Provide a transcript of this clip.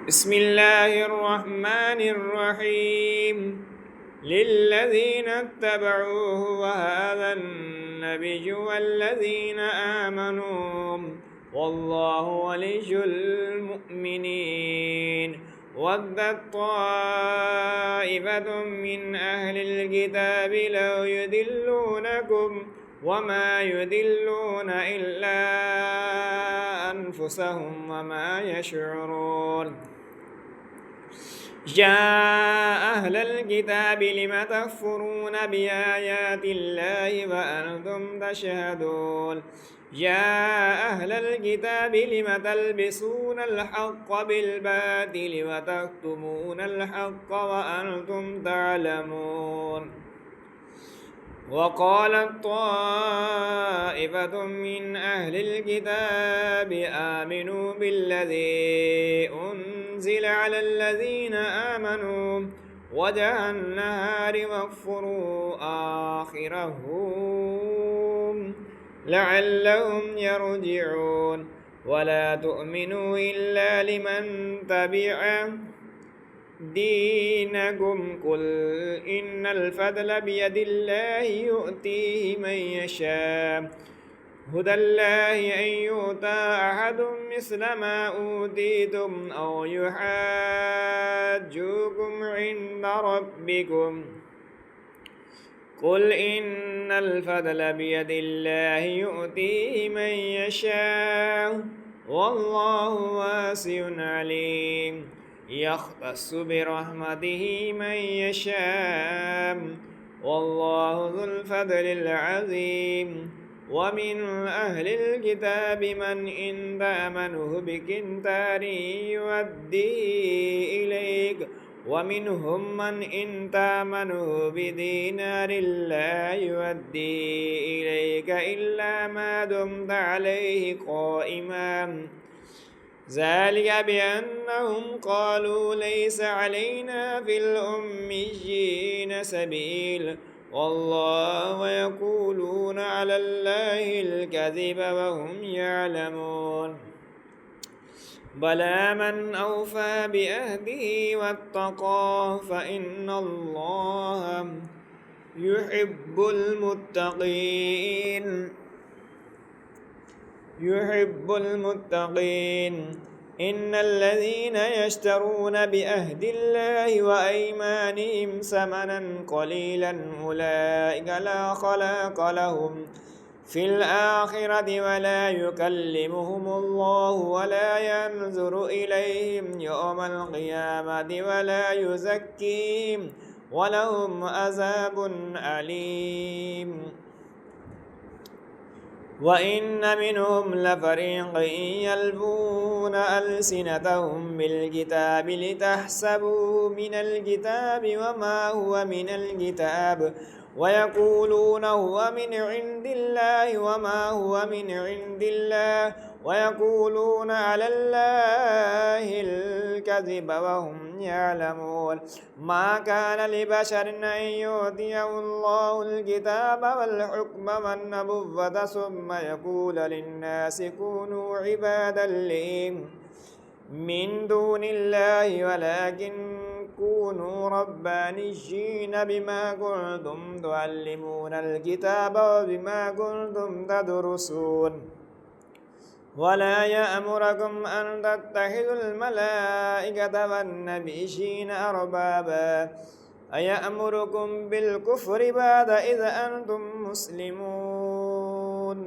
بسم الله الرحمن الرحيم للذين اتبعوه وهذا النبي والذين آمنوا والله ولي المؤمنين ودت طائفة من أهل الكتاب لو يدلونكم وما يدلون إلا أنفسهم وما يشعرون يا أهل الكتاب لم تكفرون بآيات الله وأنتم تشهدون يا أهل الكتاب لم تلبسون الحق بالباطل وتكتمون الحق وأنتم تعلمون وقالت طائفة من أهل الكتاب آمنوا بالذي أنزل على الذين آمنوا وجه النهار واكفروا آخره لعلهم يرجعون ولا تؤمنوا إلا لمن تبع دينكم قل إن الفضل بيد الله يؤتيه من يشاء هدى الله أن يؤتى أحد مثل ما أوتيتم أو يحاجوكم عند ربكم قل إن الفضل بيد الله يؤتيه من يشاء والله واسع عليم يختص برحمته من يشاء والله ذو الفضل العظيم ومن أهل الكتاب من إن تأمنه بقنطار يؤديه إليك ومنهم من إن تأمنه بدينار لا يؤدي إليك إلا ما دمت عليه قائما ذلك بأنهم قالوا ليس علينا في الأميين سبيل والله ويقولون على الله الكذب وهم يعلمون بلى من أوفى بأهده واتقى فإن الله يحب المتقين إن الذين يشترون بأهد الله وأيمانهم ثمنا قليلا أولئك لا خلاق لهم في الآخرة ولا يكلمهم الله ولا ينظر إليهم يوم القيامة ولا يزكيهم ولهم عذاب أليم وإن منهم لفريقا يلوون ألسنتهم بالكتاب لتحسبوه من الكتاب وما هو من الكتاب ويقولون هو من عند الله وما هو من عند الله ويقولون على الله الكذب وهم يعلمون ما كان لبشر أن يؤتيه الله الكتاب والحكم والنبوة ثم يقول للناس كونوا عبادا لي من دون الله ولكن كونوا ربانيين بما كنتم تعلمون الكتاب وبما كنتم تدرسون ولا يأمركم أن تتخذوا الملائكة والنبيين أربابا أيأمركم بالكفر بعد إذ أنتم مسلمون